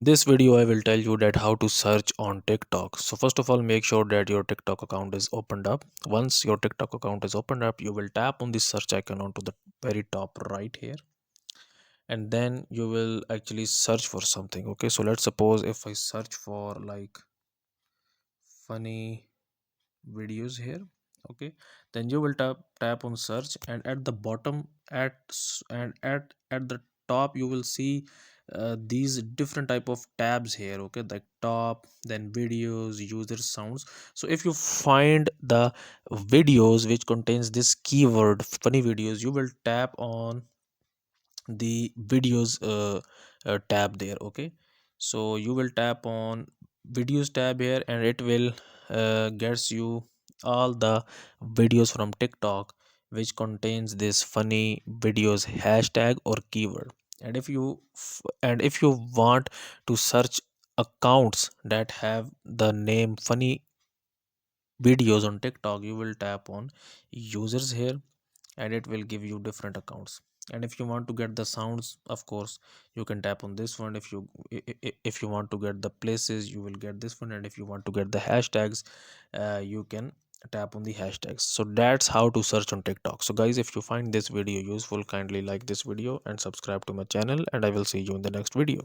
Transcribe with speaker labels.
Speaker 1: This video I will tell you that how to search on TikTok. So first of all, make sure that your TikTok account is opened up. Once your TikTok account is opened up, you will tap on the search icon onto the very top right here, and then you will actually search for something. Okay, so let's suppose if I search for like funny videos here. Okay, then you will tap on search, and at the bottom at the top you will see these different type of tabs here. Okay, like top, then videos, user sounds. So if you find the videos which contains this keyword funny videos, you will tap on the videos tab there. Okay, so you will tap on videos tab here, and it will gets you all the videos from TikTok which contains this funny videos hashtag or keyword. And if you want to search accounts that have the name funny videos on TikTok, you will tap on users here, and it will give you different accounts. And if you want to get the sounds, of course, you can tap on this one. If you want to get the places, you will get this one. And if you want to get the hashtags, you can tap on the hashtags. So that's how to search on TikTok. So guys, if you find this video useful, kindly like this video and subscribe to my channel, and I will see you in the next video.